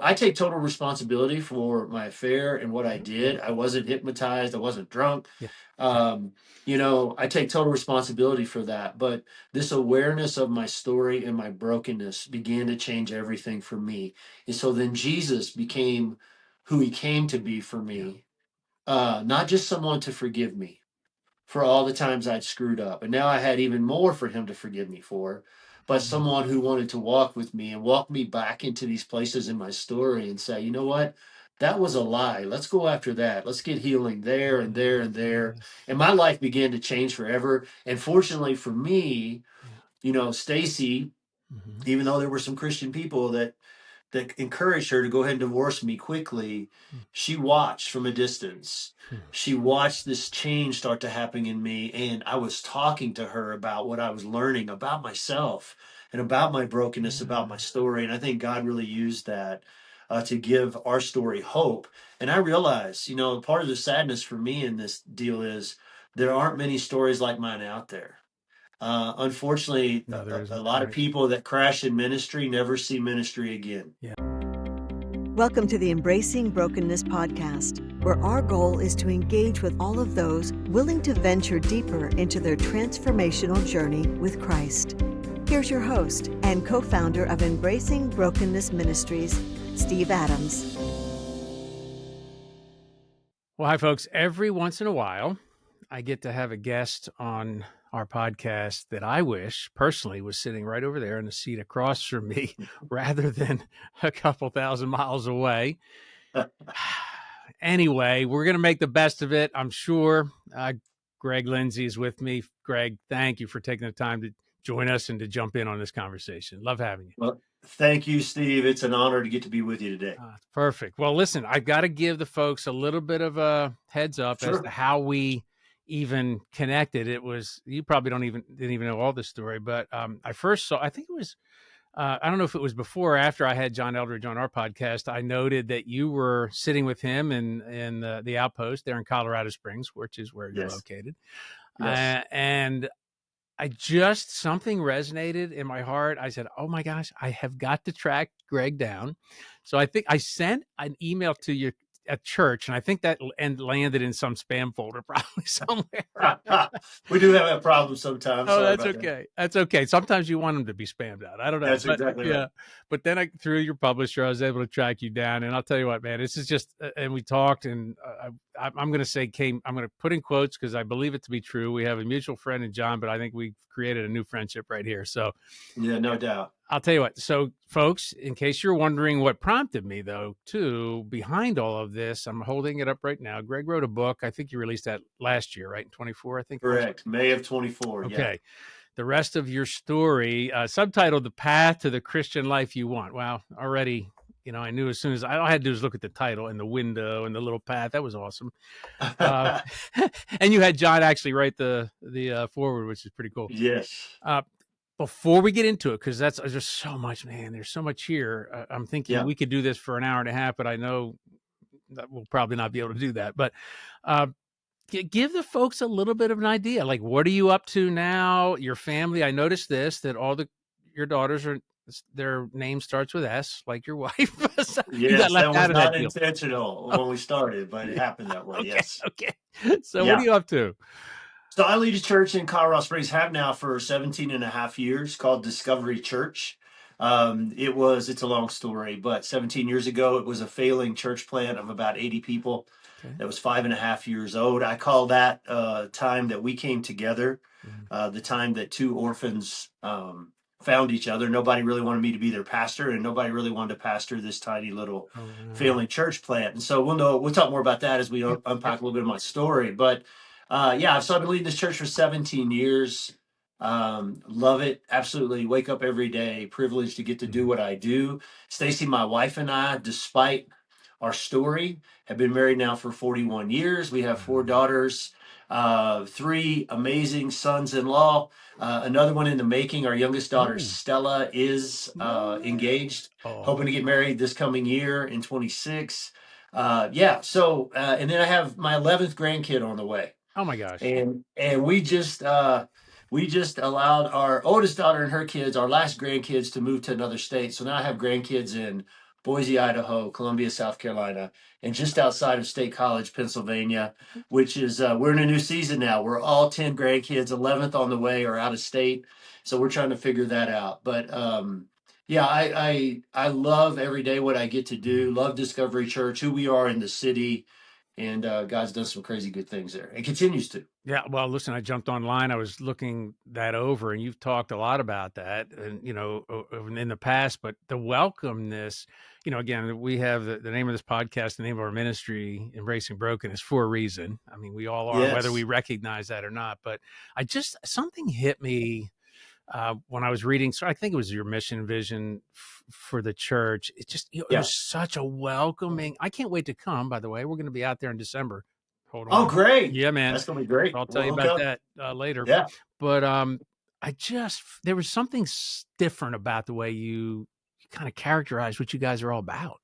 I take total responsibility for my affair and what I did. I wasn't hypnotized. I wasn't drunk. Yeah. Um, I take total responsibility for that. But this awareness of my story and my brokenness began to change everything for me. And so then Jesus became who he came to be for Yeah. me, not just someone to forgive me for all the times I'd screwed up. And now I had even more for him to forgive me for, but Mhm. someone who wanted to walk with me and walk me back into these places in my story and say, you know what? That was a lie. Let's go after that. Let's get healing there and there and there. Yes. And my life began to change forever. And fortunately for me, Yeah. Stacy, Hmm. even though there were some Christian people that encouraged her to go ahead and divorce me quickly, she watched from a distance. She watched this change start to happen in me. And I was talking to her about what I was learning about myself and about my brokenness, about my Yeah. story. And I think God really used that to give our story hope. And I realized, part of the sadness for me in this deal is there aren't many stories like mine out there. Unfortunately, No, there a isn't. lot of Right. people that crash in ministry never see ministry again. Yeah. Welcome to the Embracing Brokenness podcast, where our goal is to engage with all of those willing to venture deeper into their transformational journey with Christ. Here's your host and co-founder of Embracing Brokenness Ministries, Steve Adams. Well, hi, folks. Every once in a while, I get to have a guest on our podcast that I wish personally was sitting right over there in the seat across from me rather than a couple thousand miles away. Anyway, we're going to make the best of it, I'm sure. Greg Lindsey is with me. Greg, thank you for taking the time to join us and to jump in on this conversation. Love having you. Well, thank you, Steve. It's an honor to get to be with you today. Perfect. Well, listen, I've got to give the folks a little bit of a heads up as to Sure. how we even connected. It was, you probably didn't even know all this story, but I first saw, I think it was, I don't know if it was before or after I had John Eldridge on our podcast. I noted that you were sitting with him in the outpost there in Colorado Springs, which is where you're Yes. located. Yes. And something resonated in my heart. I said, oh my gosh, I have got to track Greg down. So I think I sent an email to you at church, and I think that landed in some spam folder probably somewhere. We do have that problem sometimes. Oh, Sorry that's about that. okay. That's okay. Sometimes you want them to be spammed out. I don't know, That's but exactly right. yeah. But then through your publisher, I was able to track you down, and I'll tell you what, man, this is just. And we talked, and I'm going to say I'm going to put in quotes because I believe it to be true. We have a mutual friend in John, but I think we've created a new friendship right here. So, Yeah, no doubt. I'll tell you what. So, folks, in case you're wondering what prompted me, though, too, behind all of this, I'm holding it up right now. Greg wrote a book. I think you released that last year, right? In 24, I think it was. Correct. May of 24. Yeah. Okay. The rest of your story, subtitled "The Path to the Christian Life You Want." Wow, already, I knew as soon as all I had to do was look at the title and the window and the little path. That was awesome. And you had John actually write the forward, which is pretty cool. Yes. Before we get into it, because there's so much, man. There's so much here. I'm thinking we could do this for an hour and a half, but I know that we'll probably not be able to do that. But give the folks a little bit of an idea. Like, what are you up to now? Your family. I noticed that your daughters their name starts with S, like your wife. So you got Yes, left that out was of that not deal. intentional when we started, but it happened that way. Okay. Yes. Okay. So what are Yeah. you up to? So I lead a church in Colorado Springs, have now for 17 and a half years, called Discovery Church. It's a long story, but 17 years ago, it was a failing church plant of about 80 people. Okay. That was 5.5 years old. I call that time that we came together, the time that two orphans found each other. Nobody really wanted me to be their pastor, and nobody really wanted to pastor this tiny little failing church plant. And so we'll talk more about that as we unpack a little bit of my story. But so I've been leading this church for 17 years. Love it. Absolutely. Wake up every day. Privileged to get to do what I do. Stacy, my wife, and I, despite our story, have been married now for 41 years. We have 4 daughters, 3 amazing sons-in-law, another one in the making. Our youngest daughter, Stella, is engaged, hoping to get married this coming year in 26. And then I have my 11th grandkid on the way. Oh my gosh. And we just allowed our oldest daughter and her kids, our last grandkids, to move to another state. So now I have grandkids in Boise, Idaho, Columbia, South Carolina, and just outside of State College, Pennsylvania, which is, we're in a new season now. We're all 10 grandkids, 11th on the way, are out of state. So we're trying to figure that out. But yeah, I love every day what I get to do. Love Discovery Church, who we are in the city. And God's done some crazy good things there and continues to. Yeah, well, listen, I jumped online. I was looking that over, and you've talked a lot about that, and in the past. But the welcomeness, again, we have the name of this podcast, the name of our ministry, Embracing Brokenness, for a reason. I mean, we all are, whether we Yes. recognize that or not. But something hit me when I was reading. So I think it was your mission vision for the church. It just it Yeah. was such a welcoming. I can't wait to come. By the way, we're going to be out there in December. Hold Oh, on. great. Yeah, man. That's going to be great. I'll tell We'll you hook about up. that later. Yeah. But there was something different about the way you kind of characterize what you guys are all about.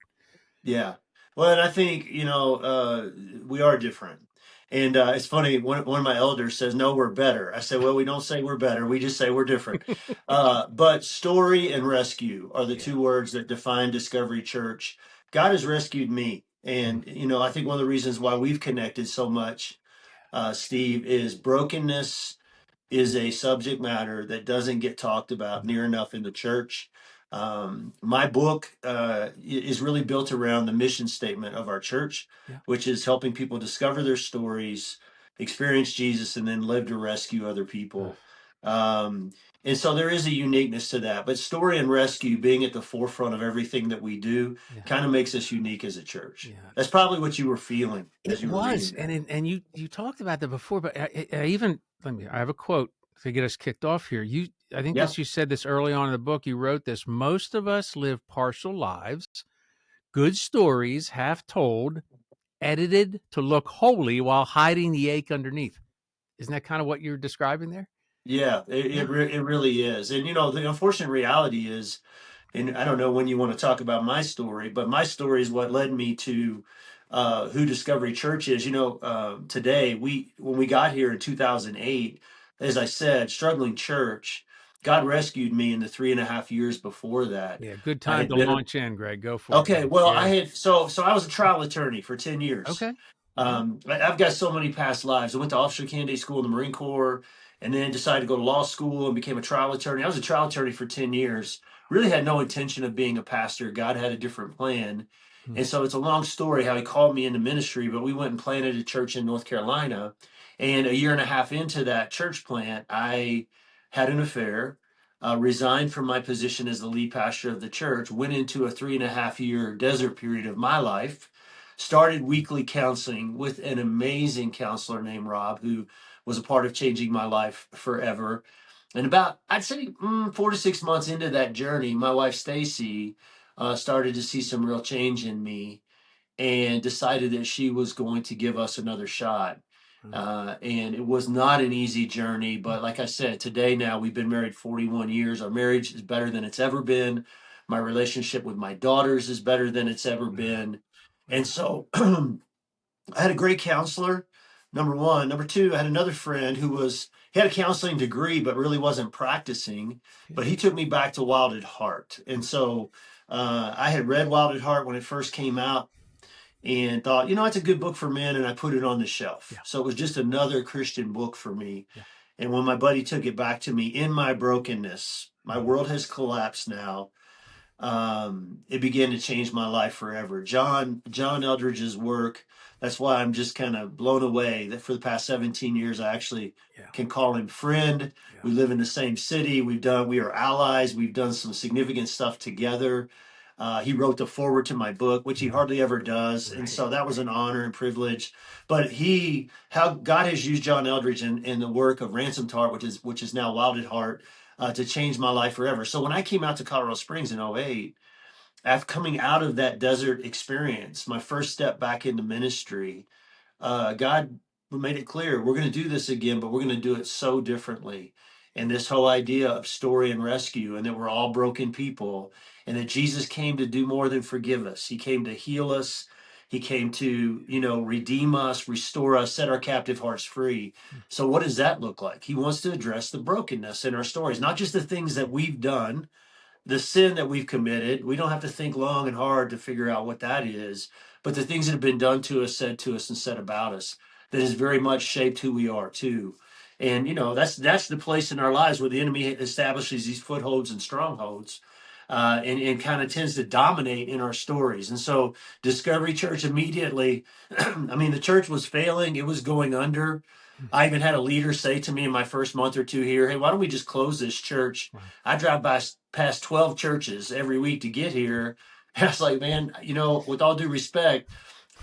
Yeah. Well, and I think, we are different. And it's funny, one of my elders says, no, we're better. I said, well, we don't say we're better. We just say we're different. But story and rescue are the two words that define Discovery Church. God has rescued me. And, I think one of the reasons why we've connected so much, Steve, is brokenness is a subject matter that doesn't get talked about near enough in the church. My book is really built around the mission statement of our church, which is helping people discover their stories, experience Jesus, and then live to rescue other people. And so there is a uniqueness to that, but story and rescue being at the forefront of everything that we do kind of makes us unique as a church. That's probably what you were feeling as you were reading that. And you talked about that before, but I have a quote to get us kicked off here. I think you said this early on in the book. You wrote this: most of us live partial lives, good stories half told, edited to look holy while hiding the ache underneath. Isn't that kind of what you're describing there? Yeah, it really is. And, the unfortunate reality is, and I don't know when you want to talk about my story, but my story is what led me to who Discovery Church is. Today, when we got here in 2008, as I said, struggling church, God rescued me in the 3.5 years before that. Yeah, good I time had to been launch in, Greg. Go for it. Okay, well, I had so I was a trial attorney for 10 years. Okay. I've got so many past lives. I went to officer candidate school in the Marine Corps, and then decided to go to law school and became a trial attorney. I was a trial attorney for 10 years. Really had no intention of being a pastor. God had a different plan. And so it's a long story how he called me into ministry, but we went and planted a church in North Carolina. And a year and a half into that church plant, I had an affair, resigned from my position as the lead pastor of the church, went into a 3.5 year desert period of my life, started weekly counseling with an amazing counselor named Rob, who was a part of changing my life forever. And about, I'd say 4 to 6 months into that journey, my wife, Stacy, started to see some real change in me and decided that she was going to give us another shot. And it was not an easy journey, but like I said, today now we've been married 41 years. Our marriage is better than it's ever been. My relationship with my daughters is better than it's ever been. And so I had a great counselor, number one. Number two, I had another friend he had a counseling degree, but really wasn't practicing. But he took me back to Wild at Heart. And so I had read Wild at Heart when it first came out and thought, it's a good book for men. And I put it on the shelf. So it was just another Christian book for me. And when my buddy took it back to me, in my brokenness, my world has collapsed now. It began to change my life forever. John Eldridge's work. That's why I'm just kind of blown away that for the past 17 years, I actually can call him friend. We live in the same city. We are allies. We've done some significant stuff together. He wrote the foreword to my book, which he hardly ever does. And so that was an honor and privilege. But how God has used John Eldridge in the work of Ransomed Heart, which is now Wild at Heart, to change my life forever. So when I came out to Colorado Springs in 2008, after coming out of that desert experience, my first step back into ministry, God made it clear, we're going to do this again, but we're going to do it so differently. And this whole idea of story and rescue, and that we're all broken people, and that Jesus came to do more than forgive us. He came to heal us. He came to, redeem us, restore us, set our captive hearts free. So what does that look like? He wants to address the brokenness in our stories, not just the things that we've done the sin that we've committed. We don't have to think long and hard to figure out what that is, but the things that have been done to us, said to us, and said about us that has very much shaped who we are too. And that's the place in our lives where the enemy establishes these footholds and strongholds, and kind of tends to dominate in our stories. And so Discovery Church immediately, I mean, the church was failing, it was going under. I even had a leader say to me in my first month or two here, "Hey, why don't we just close this church?" Wow. I drive past 12 churches every week to get here. And I was like, man, with all due respect,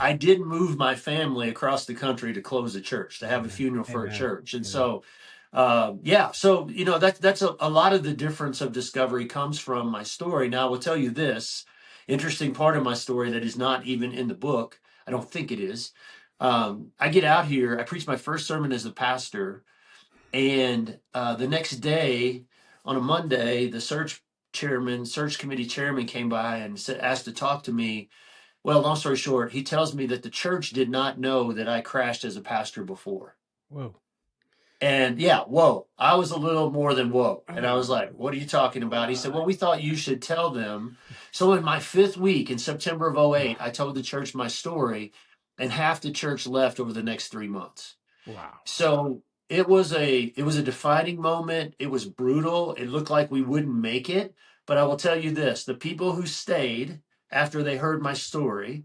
I didn't move my family across the country to close a church, to have a funeral for a Amen. church. And Yeah. so, so, that's a lot of the difference of Discovery comes from my story. Now, I will tell you this interesting part of my story that is not even in the book. I don't think it is. I get out here, I preach my first sermon as a pastor, and the next day on a Monday, the search committee chairman came by and asked to talk to me. Well, long story short, he tells me that the church did not know that I crashed as a pastor before. Whoa. And whoa. I was a little more than whoa. And I was like, what are you talking about? He said, well, we thought you should tell them. So in my 5th week in September of 2008, I told the church my story, and half the church left over the next 3 months. Wow. So it was a defining moment. It was brutal. It looked like we wouldn't make it. But I will tell you this, the people who stayed after they heard my story,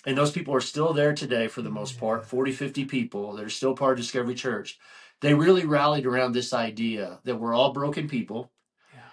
and those people are still there today for the most part, 40, 50 people that are still part of Discovery Church. They really rallied around this idea that we're all broken people,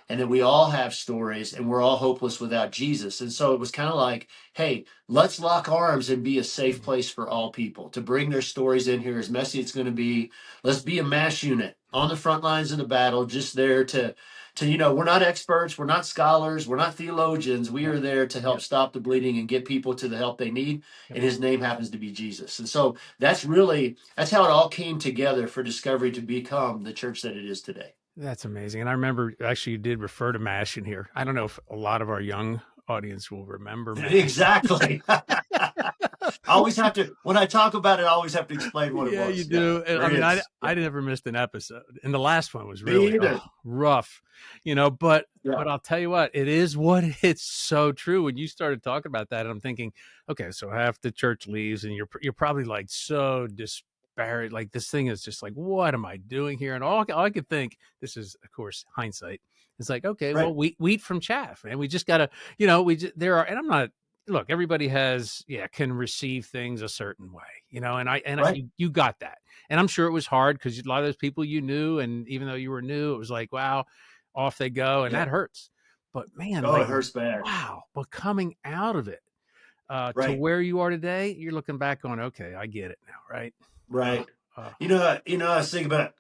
and that we all have stories, and we're all hopeless without Jesus. And so it was kind of like, hey, let's lock arms and be a safe place for all people to bring their stories in here, as messy it's going to be. Let's be a mass unit on the front lines of the battle, just there to we're not experts, we're not scholars, we're not theologians. We are there to help stop the bleeding and get people to the help they need. And his name happens to be Jesus. And so that's how it all came together for Discovery to become the church that it is today. That's amazing. And I remember, actually, you did refer to MASH in here. I don't know if a lot of our young audience will remember MASH. Exactly. I always have to, when I talk about it, I always have to explain what it was. Yeah, you do. I mean, I never missed an episode, and the last one was really rough, but I'll tell you what, it is what it's so true. When you started talking about that, I'm thinking, okay, so half the church leaves, and you're probably like so disparate. Like, this thing is just like, what am I doing here? And all I could think, this is, of course, hindsight. It's like, okay, well, wheat from chaff, and we just gotta, and I'm not. Look, everybody can receive things a certain way, and you got that. And I'm sure it was hard because a lot of those people you knew, and even though you were new, it was like, wow, off they go. And that hurts. But man, it hurts bad. Wow. But coming out of it to where you are today, you're looking back on, okay, I get it now. Right. Right. I was thinking about,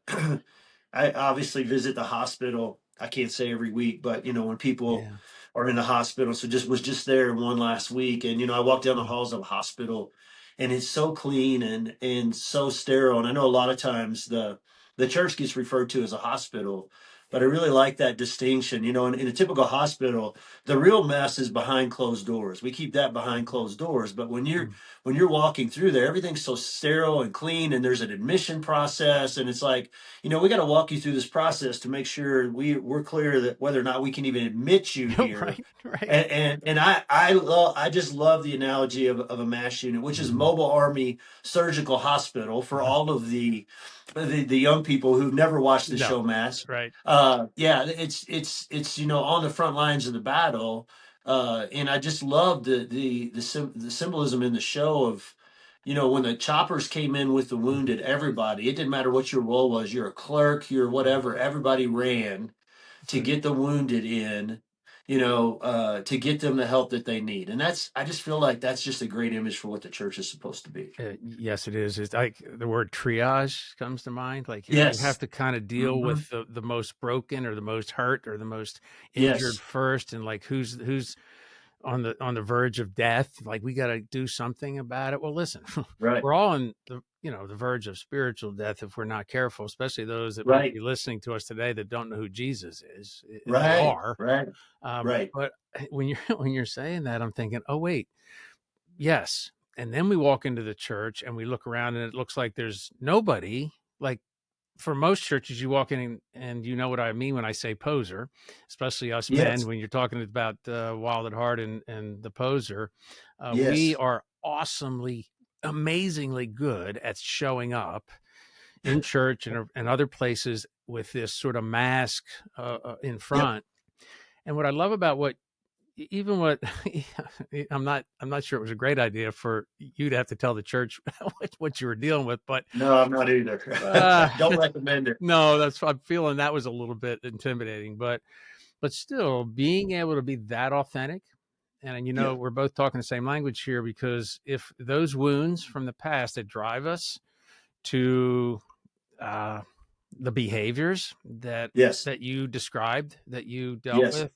I obviously visit the hospital. I can't say every week, but when people are in the hospital, so was just there one last week, and I walked down the halls of a hospital, and it's so clean and so sterile. And I know a lot of times the church gets referred to as a hospital, but I really like that distinction. In a typical hospital, the real mess is behind closed doors. We keep that behind closed doors. But when you're walking through there, everything's so sterile and clean, and there's an admission process. And it's like, we got to walk you through this process to make sure we're clear that whether or not we can even admit you here. Right. And I just love the analogy of a MASH unit, which is Mobile Army Surgical Hospital for all of the young people who've never watched the show MASH. Right. It's on the front lines of the battle, and I just love the symbolism in the show of, when the choppers came in with the wounded, everybody, it didn't matter what your role was, you're a clerk, you're whatever, everybody ran to get the wounded in, to get them the help that they need. And I just feel like that's just a great image for what the church is supposed to be. Yes, it is. It's like the word triage comes to mind. Like, you have to kind of deal with the most broken or the most hurt or the most injured first. And like, who's on the verge of death. Like, we got to do something about it. Well, listen, we're all on the verge of spiritual death if we're not careful, especially those that might be listening to us today that don't know who Jesus is. They are. But when you're saying that, I'm thinking, oh, wait, yes. And then we walk into the church and we look around and it looks like there's nobody. Like, for most churches, you walk in and you know what I mean when I say poser, especially us men, Yes. when you're talking about Wild at Heart and the poser. We Yes. are awesomely, amazingly good at showing up in church and other places with this sort of mask in Yep. front. And what I love about even what I'm not sure it was a great idea for you to have to tell the church what you were dealing with, but No, I'm not either. Don't recommend it. no, I'm feeling that was a little bit intimidating, but still being able to be that authentic. And Yeah. we're both talking the same language here, because if those wounds from the past that drive us to the behaviors Yes. that you described, that you dealt Yes. with,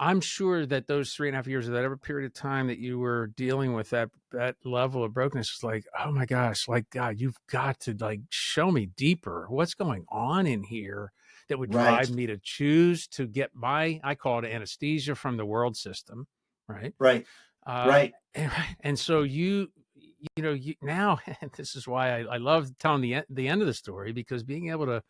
I'm sure that those 3.5 years, of that every period of time that you were dealing with that level of brokenness, is like, oh my gosh, like, God, you've got to like show me deeper what's going on in here that would drive Right. me to choose to get I call it anesthesia from the world system, right? Right. Uh, Right. and so you now, and this is why I love telling the end of the story, because being able to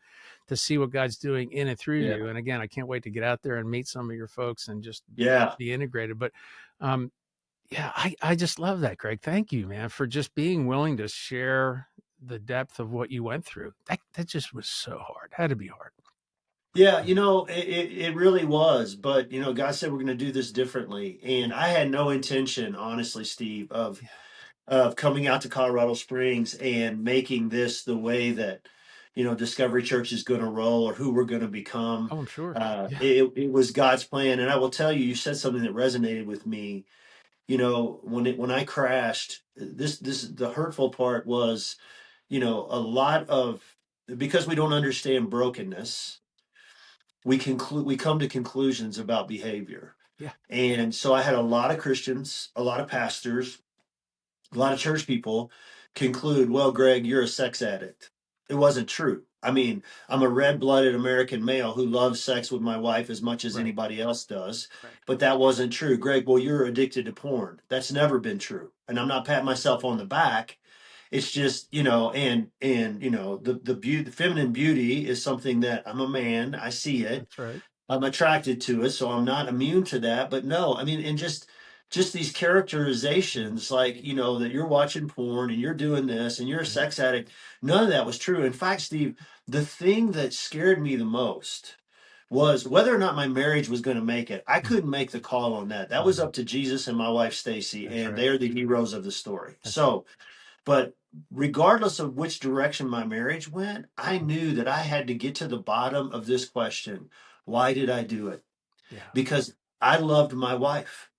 see what God's doing in and through Yeah. you. And again, I can't wait to get out there and meet some of your folks and just Yeah. be integrated. But yeah, I just love that, Greg. Thank you, man, for just being willing to share the depth of what you went through. That just was so hard. Had to be hard. Yeah, it really was. But, God said we're going to do this differently. And I had no intention, honestly, Steve, of Yeah. coming out to Colorado Springs and making this the way that, Discovery Church is going to roll or who we're going to become. Oh, I'm sure. Yeah. It was God's plan. And I will tell you, you said something that resonated with me. When I crashed, the hurtful part was, a lot of, because we don't understand brokenness, we come to conclusions about behavior. Yeah. And so I had a lot of Christians, a lot of pastors, a lot of church people conclude, well, Greg, you're a sex addict. It wasn't true. I mean, I'm a red-blooded American male who loves sex with my wife as much as Right. anybody else does, Right. but that wasn't true. Greg, well, you're addicted to porn. That's never been true. And I'm not patting myself on the back. It's just, the beauty, the feminine beauty is something that I'm a man. I see it. That's right. I'm attracted to it, so I'm not immune to that. But no, I mean, and just these characterizations, like, that you're watching porn and you're doing this and you're a Right. sex addict. None of that was true. In fact, Steve, the thing that scared me the most was whether or not my marriage was going to make it. I couldn't make the call on that. That was up to Jesus and my wife Stacy, That's and right. they're the heroes of the story. That's right. So, but regardless of which direction my marriage went, I knew that I had to get to the bottom of this question. Why did I do it? Yeah. Because I loved my wife.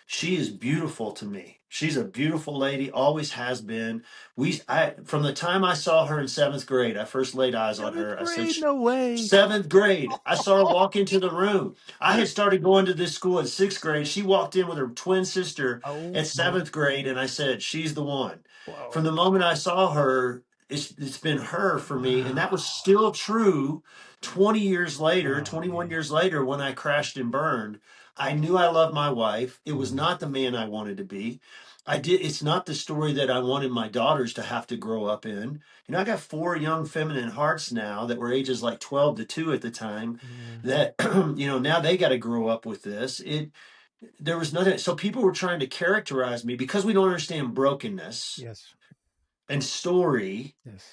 She is beautiful to me. She's a beautiful lady, always has been. From the time I saw her in seventh grade, I first laid eyes on her. I said, No way. seventh grade. I saw her walk into the room. I had started going to this school in sixth grade. She walked in with her twin sister Oh at my. seventh grade, and I said, she's the one. Whoa. From the moment I saw her, it's been her for me. And that Wow. was still true 20 years later, Oh 21 man. years later, when I crashed and burned. I knew I loved my wife. It was Mhm. not the man I wanted to be. It's not the story that I wanted my daughters to have to grow up in. I got 4 young feminine hearts now that were ages like 12 to 2 at the time Yeah. that, now they got to grow up with this. There was nothing. So people were trying to characterize me because we don't understand brokenness Yes. and story. Yes.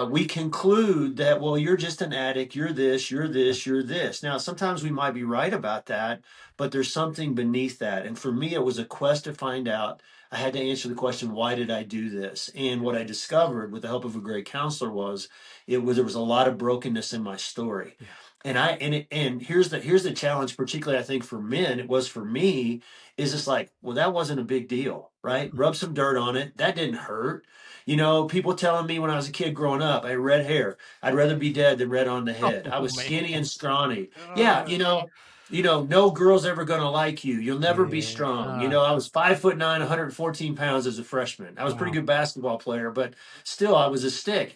We conclude that, well, you're just an addict. You're this, you're Yeah. this, you're this. Now, sometimes we might be right about that, but there's something beneath that. And for me, it was a quest to find out. I had to answer the question, why did I do this? And what I discovered with the help of a great counselor was there was a lot of brokenness in my story. Yeah. And here's the challenge, particularly I think for men, it was for me, is it's like, well, that wasn't a big deal, right? Rub some dirt on it. That didn't hurt. People telling me when I was a kid growing up, I had red hair. I'd rather be dead than red on the head. I Oh was man. skinny and scrawny. Yeah, Uh, no girl's ever gonna like you. You'll never be yeah. strong. I was 5'9", 114 pounds as a freshman. I was a pretty Wow. good basketball player, but still I was a stick.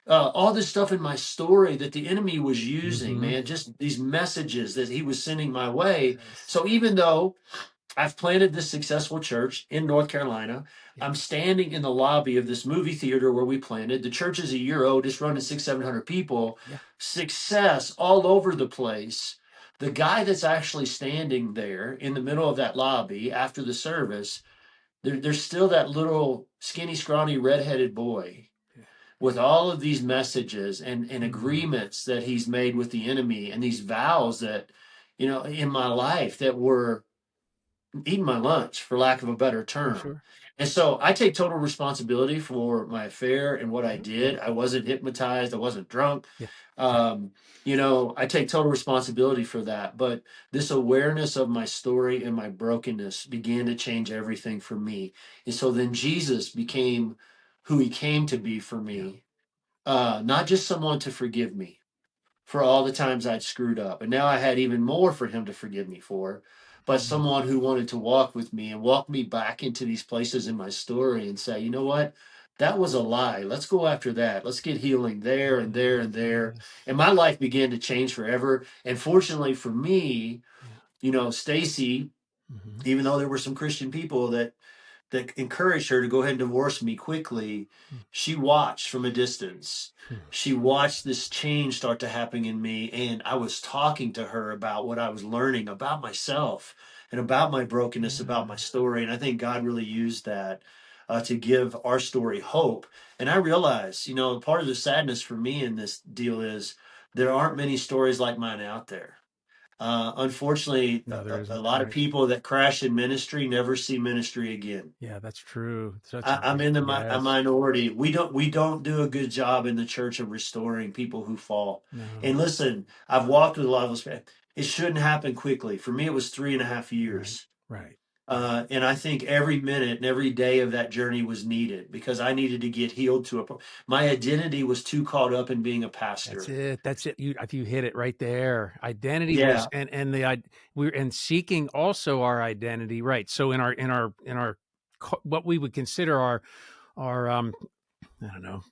All this stuff in my story that the enemy was using, Mhm. man, just these messages that he was sending my way. Yes. So even though I've planted this successful church in North Carolina. Yeah. I'm standing in the lobby of this movie theater where we planted. The church is a year old, it's running 600-700 people. Yeah. Success all over the place. The guy that's actually standing there in the middle of that lobby after the service, there's still that little skinny, scrawny, redheaded boy Yeah. with all of these messages and Mm. agreements that he's made with the enemy and these vows that, in my life that were eating my lunch, for lack of a better Oh, term. sure. And so I take total responsibility for my affair and what I Yeah. did. I wasn't hypnotized. I wasn't drunk. Yeah. I take total responsibility for that. But this awareness of my story and my brokenness began to change everything for me. And so then Jesus became who he came to be for Yeah. me, not just someone to forgive me for all the times I'd screwed up. And now I had even more for him to forgive me for, but Mm. someone who wanted to walk with me and walk me back into these places in my story and say, you know what? That was a lie. Let's go after that. Let's get healing there and there and there. Yes. And my life began to change forever. And fortunately for me, Yeah. Stacy, Mm-hmm. even though there were some Christian people that encouraged her to go ahead and divorce me quickly, she watched from a distance. She watched this change start to happen in me. And I was talking to her about what I was learning about myself and about my brokenness, about my story. And I think God really used that to give our story hope. And I realized, part of the sadness for me in this deal is there aren't many stories like mine out there. Unfortunately, No, there a isn't. lot of Right. people that crash in ministry never see ministry again. Yeah, that's true. Such a I'm big in a yes. minority. We don't do a good job in the church of restoring people who fall. No. And listen, I've walked with a lot of those. It shouldn't happen quickly. For me, it was 3.5 Right. years. Right. And I think every minute and every day of that journey was needed because I needed to get healed my identity was too caught up in being a That's pastor. it. That's it. You hit it right there. Identity Yeah. was we're seeking also our identity, right? So in our what we would consider our I don't know,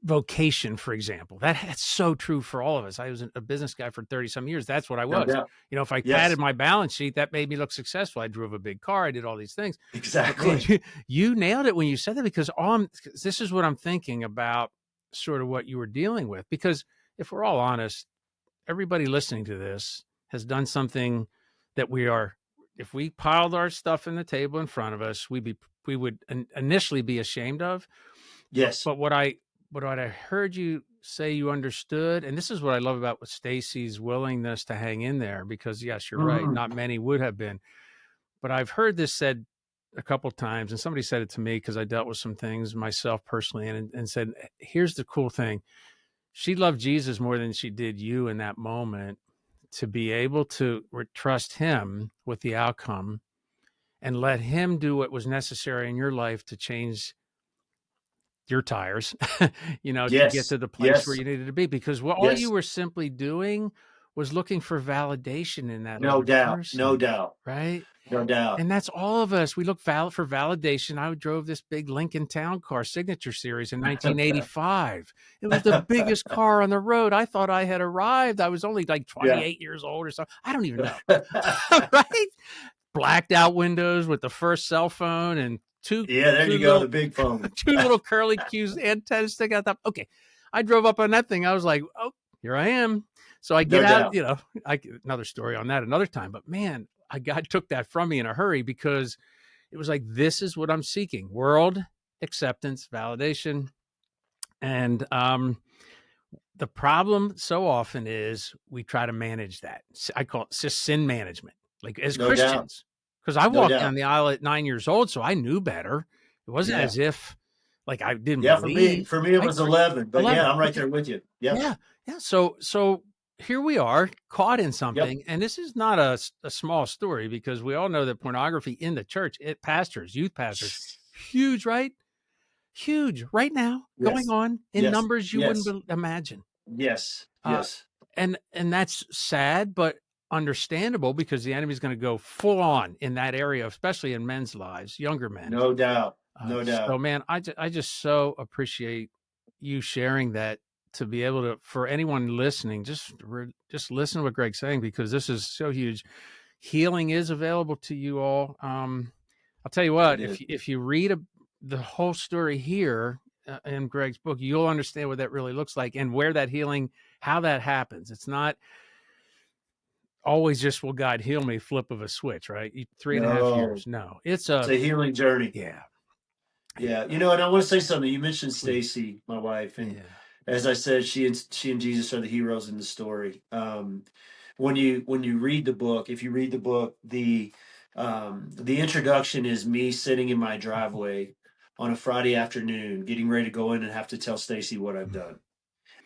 vocation, for example. That's so true for all of us. I was a business guy for 30 some years. That's what I No was. doubt. If I Yes. padded my balance sheet, that made me look successful. I drove a big car. I did all these things. But man, Exactly. you nailed it when you said that because this is what I'm thinking about sort of what you were dealing with. Because if we're all honest, everybody listening to this has done something that if we piled our stuff in the table in front of us, we would initially be ashamed of. Yes. But what I heard you say you understood, and this is what I love about Stacy's willingness to hang in there, because yes, you're right, Mhm. not many would have been. But I've heard this said a couple of times, and somebody said it to me because I dealt with some things myself personally, and said, here's the cool thing. She loved Jesus more than she did you in that moment, to be able to trust him with the outcome and let him do what was necessary in your life to change your tires, to get Yes. to the place where Yes. you needed to be. Because all you Yes. were simply doing was looking for validation in that No other doubt. No person, doubt. right? No doubt. And that's all of us. We look for validation. I drove this big Lincoln Town Car Signature Series in 1985. It was the biggest car on the road. I thought I had arrived. I was only like Yeah. 28 years old or something. I don't even know. Right? Blacked out windows with the first cell phone and two Yeah, there you go. The little big phone. two little curly Q's antennas sticking out the top. Okay. I drove up on that thing. I was like, oh, here I am. So I get No out, doubt. another story on that another time. But man, God took that from me in a hurry because it was like, this is what I'm seeking: world acceptance, validation. And the problem so often is we try to manage that. I call it just sin management, like as No doubt. Christians, because I No walked down doubt. the aisle at 9 years old, so I knew better. It wasn't Yeah. as if like I didn't Yeah. believe. For me, it I was 11. But 11. yeah, I'm right Okay. there with you. Yep. Yeah. Yeah. So here we are caught in Yep. something. And this is not a small story, because we all know that pornography in the church, youth pastors, huge, right? Huge right now, going Yes. on in Yes. numbers you wouldn't Yes. imagine. Yes. Uh, Yes. and that's sad, but understandable, because the enemy is going to go full on in that area, especially in men's lives, younger men. No doubt. No So doubt. man, I just so appreciate you sharing that, to be able to, for anyone listening, just listen to what Greg's saying, because this is so huge. healing is available to you all. I'll tell you what, It is. if you read the whole story here in Greg's book, you'll understand what that really looks like and where that healing, how that happens. It's not always just, will God heal me, flip of a switch, right? 3.5 years. No, it's a healing journey. Yeah. Yeah. You know, and I want to say something. You mentioned Stacy, my wife, and as I said, she and Jesus are the heroes in the story. When you read the book, if you read the book, the introduction is me sitting in my driveway on a Friday afternoon, getting ready to go in and have to tell Stacy what I've done.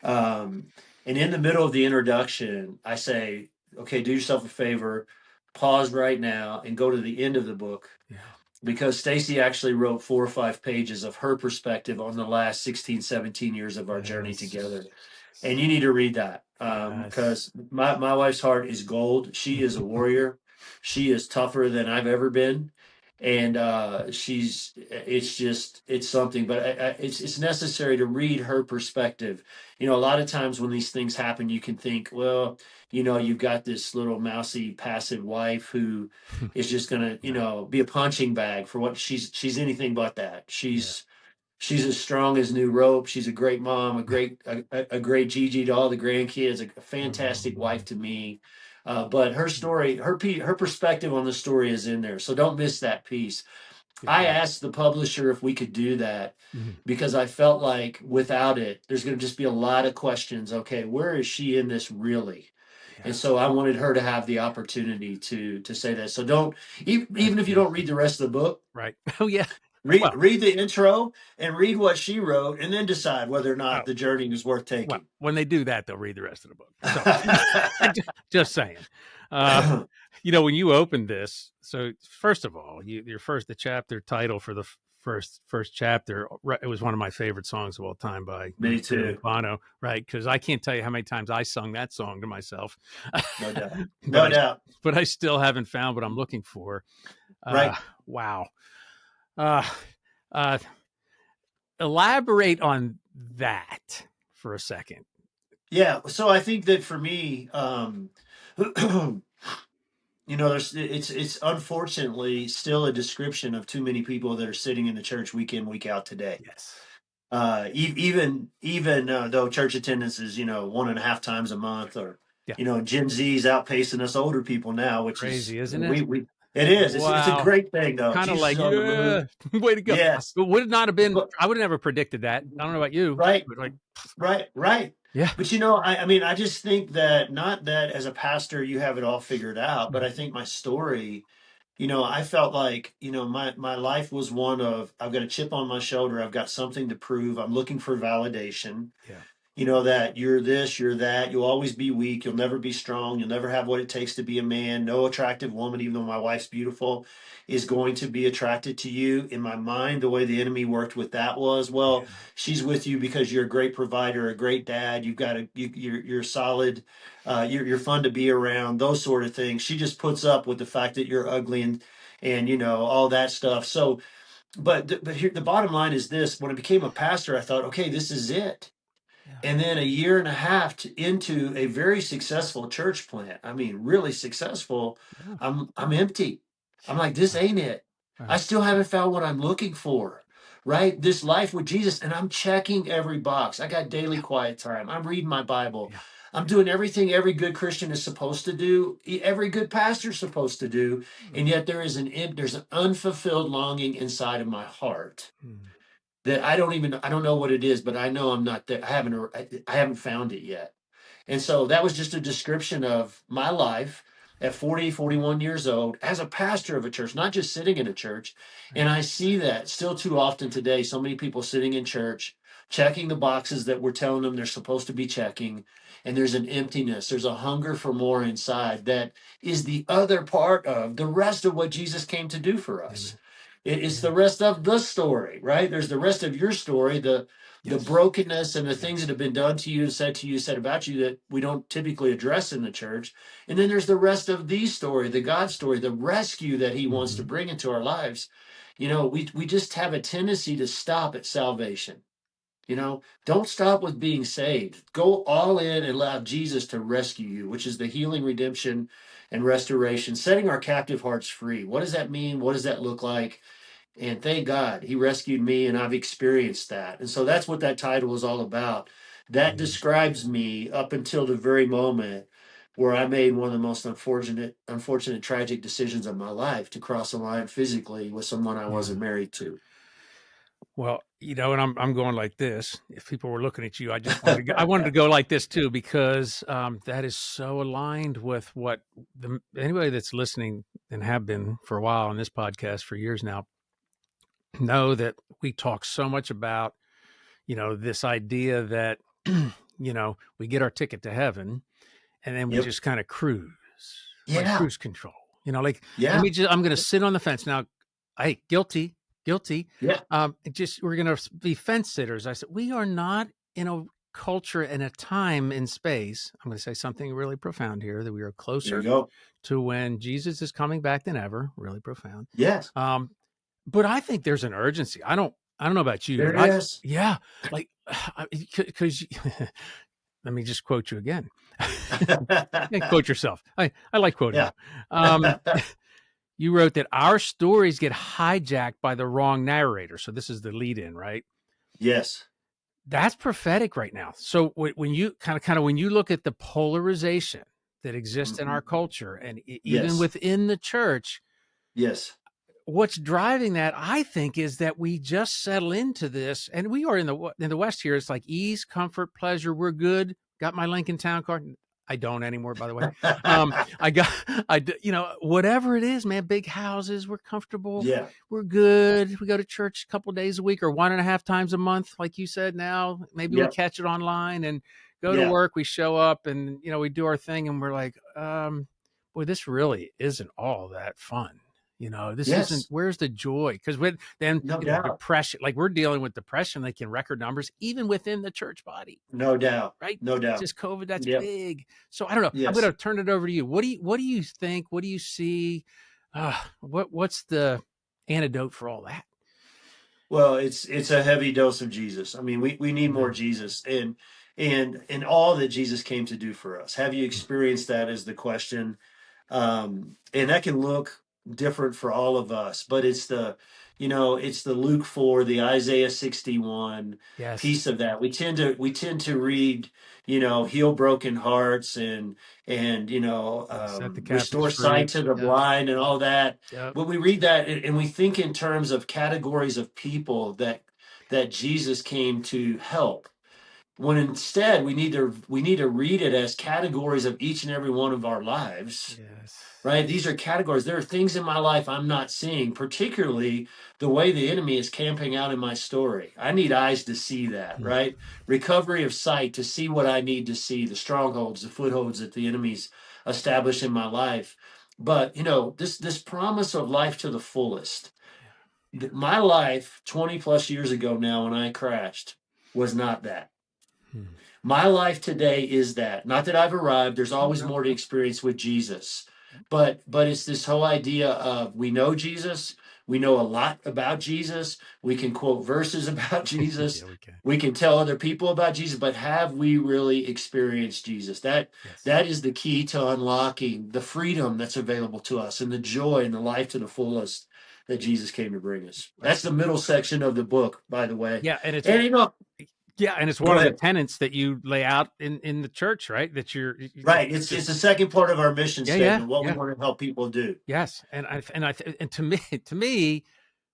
And in the middle of the introduction, I say, okay, do yourself a favor, pause right now and go to the end of the book. Yeah. Because Stacy actually wrote 4 or 5 pages of her perspective on the last 16, 17 years of our journey together. And you need to read that because my wife's heart is gold. She is a warrior. She is tougher than I've ever been. And it's something, but it's necessary to read her perspective. You know, a lot of times when these things happen, you can think, well, you know, you've got this little mousy, passive wife who is just going to, you know, be a punching bag for what she's anything but that. She's as strong as new rope. She's a great mom, a great Gigi to all the grandkids, a fantastic wife to me. But her story, her perspective on the story is in there. So don't miss that piece. I asked the publisher if we could do that because I felt like without it, there's going to just be a lot of questions. Okay, where is she in this really? And so I wanted her to have the opportunity to say that. So don't, even if you don't read the rest of the book. Right. Oh, yeah. Read the intro and read what she wrote and then decide whether or not the journey is worth taking. Well, when they do that, they'll read the rest of the book. So, just saying. You know, when you opened this, so first of all, the chapter title for the first chapter, it was one of my favorite songs of all time by Me too. Bono, right? Because I can't tell you how many times I sung that song to myself. No doubt. No doubt. But I still haven't found what I'm looking for. Right. Wow. Elaborate on that for a second. Yeah. So I think that for me, you know, it's unfortunately still a description of too many people that are sitting in the church week in, week out today. Yes. Even though church attendance is, you know, 1.5 times a month, or you know, Gen Z's outpacing us older people now, which crazy, is isn't it? It is. Wow. It's a great thing, though. Kind of like, way to go. Yes. But would it not have been, I would have never predicted that. I don't know about you. Right. But Right. Yeah. But, you know, I mean, I just think that not that as a pastor you have it all figured out, but I think my story, you know, I felt like, you know, my life was one of, I've got a chip on my shoulder. I've got something to prove. I'm looking for validation. Yeah. You know, that you're this, you're that. You'll always be weak. You'll never be strong. You'll never have what it takes to be a man. No attractive woman, even though my wife's beautiful, is going to be attracted to you. In my mind, the way the enemy worked with that was, well, she's with you because you're a great provider, a great dad. You've got you're solid. You're fun to be around. Those sort of things. She just puts up with the fact that you're ugly and you know all that stuff. So, but here the bottom line is this: when I became a pastor, I thought, okay, this is it. And then 1.5 years into a very successful church plant, I mean, really successful, I'm empty. I'm like, this ain't it. I still haven't found what I'm looking for, right? This life with Jesus, and I'm checking every box. I got daily quiet time. I'm reading my Bible. I'm doing everything every good Christian is supposed to do, every good pastor is supposed to do, and yet there's an unfulfilled longing inside of my heart. That I don't know what it is, but I know I'm not there. I haven't found it yet. And so that was just a description of my life at 40, 41 years old as a pastor of a church, not just sitting in a church. And I see that still too often today, so many people sitting in church, checking the boxes that we're telling them they're supposed to be checking. And there's an emptiness. There's a hunger for more inside that is the other part of the rest of what Jesus came to do for us. It's the rest of the story, right? There's the rest of your story, the brokenness and the things that have been done to you, said about you that we don't typically address in the church. And then there's the rest of the story, the God story, the rescue that he wants to bring into our lives. You know, we just have a tendency to stop at salvation. Don't stop with being saved. Go all in and allow Jesus to rescue you, which is the healing, redemption, and restoration, setting our captive hearts free. What does that mean? What does that look like? And thank God he rescued me, and I've experienced that. And so that's what that title is all about. That describes me up until the very moment where I made one of the most unfortunate, tragic decisions of my life, to cross the line physically with someone I wasn't married to. Well, and I'm going like this. If people were looking at you, I wanted to go like this too, because that is so aligned with what anybody that's listening and have been for a while on this podcast for years now know that we talk so much about, this idea that, we get our ticket to heaven and then we just kind of cruise, like cruise control, I'm going to sit on the fence now. Guilty. Yeah. We're going to be fence sitters. I said, we are not in a culture and a time in space. I'm going to say something really profound here, that we are closer to when Jesus is coming back than ever. Really profound. Yes. But I think there's an urgency. I don't know about you. There is. Yeah. Like, because let me just quote you again. Quote yourself. I like quoting you. You wrote that our stories get hijacked by the wrong narrator. So this is the lead in, right? Yes. That's prophetic right now. So when you kind of when you look at the polarization that exists in our culture, and even within the church, what's driving that, I think, is that we just settle into this, and we are in the West here. It's like ease, comfort, pleasure. We're good. Got my Lincoln Town Car. I don't anymore, by the way. Whatever it is, man, big houses, we're comfortable. Yeah. We're good. We go to church a couple of days a week or 1.5 times a month. Like you said, now maybe we catch it online and go to work. We show up and, we do our thing, and we're like, boy, this really isn't all that fun. This isn't, where's the joy? Because depression, like we're dealing with depression, like in record numbers, even within the church body. No doubt. Right. No doubt. Just COVID. That's big. So I don't know. I'm going to turn it over to you. What do you think? What do you see? What's the antidote for all that? Well, it's a heavy dose of Jesus. I mean, we need more Jesus and all that Jesus came to do for us. Have you experienced that is the question. And that can look different for all of us, but it's the Luke 4, the Isaiah 61 piece of that. We tend to read, heal broken hearts and restore sight to the blind and all that. But we read that and we think in terms of categories of people that Jesus came to help. When instead we need to read it as categories of each and every one of our lives. Right? These are categories. There are things in my life I'm not seeing, particularly the way the enemy is camping out in my story. I need eyes to see that, right? Recovery of sight to see what I need to see, the strongholds, the footholds that the enemy's established in my life. But, this promise of life to the fullest. My life 20 plus years ago now, when I crashed, was not that. My life today is that. Not that I've arrived. There's always more to experience with Jesus. But it's this whole idea of we know Jesus. We know a lot about Jesus. We can quote verses about Jesus. We can tell other people about Jesus. But have we really experienced Jesus? That is the key to unlocking the freedom that's available to us and the joy and the life to the fullest that Jesus came to bring us. That's the middle section of the book, by the way. Yeah, and it's one of the tenets that you lay out in the church, right? That you're right. It's the second part of our mission statement. What we want to help people do. Yes, and to me,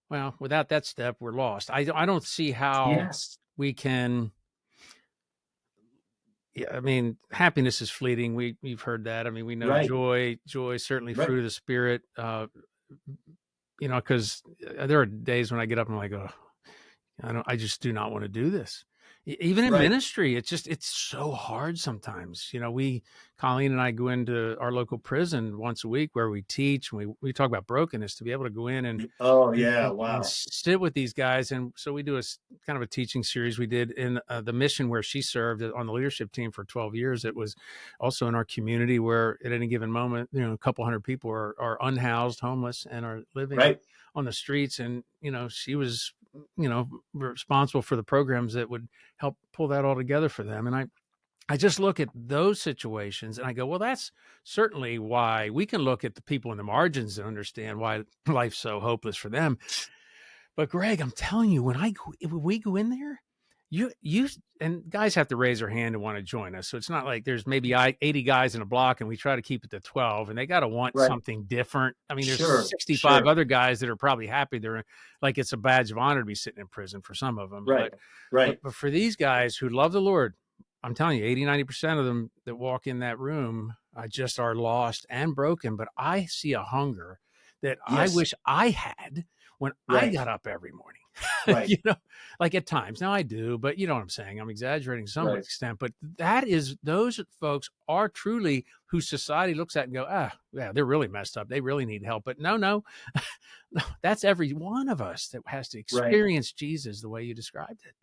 well, without that step, we're lost. I don't see how we can. Yeah, I mean, happiness is fleeting. We've heard that. I mean, we know joy certainly fruit of the Spirit. Because there are days when I get up and I'm like, oh, I just do not want to do this. Even in ministry, it's so hard sometimes. Colleen and I go into our local prison once a week where we teach and we talk about brokenness, to be able to go in and and sit with these guys. And so we do a kind of a teaching series. We did in the mission where she served on the leadership team for 12 years. It was also in our community where at any given moment, a couple hundred people are unhoused, homeless, and are living on the streets. And, she was responsible for the programs that would help pull that all together for them. And I just look at those situations and I go, well, that's certainly why we can look at the people in the margins and understand why life's so hopeless for them. But Greg, I'm telling you, when we go in there, you and guys have to raise their hand and want to join us. So it's not like there's maybe 80 guys in a block and we try to keep it to 12 and they got to want something different. I mean, there's 65 other guys that are probably happy. They're like, it's a badge of honor to be sitting in prison for some of them. But for these guys who love the Lord, I'm telling you, 80-90% of them that walk in that room just are lost and broken. But I see a hunger that I wish I had when I got up every morning. Like at times. Now I do, but you know what I'm saying? I'm exaggerating to some extent. But those folks are truly who society looks at and go, yeah, they're really messed up. They really need help. But no, that's every one of us that has to experience Jesus the way you described it.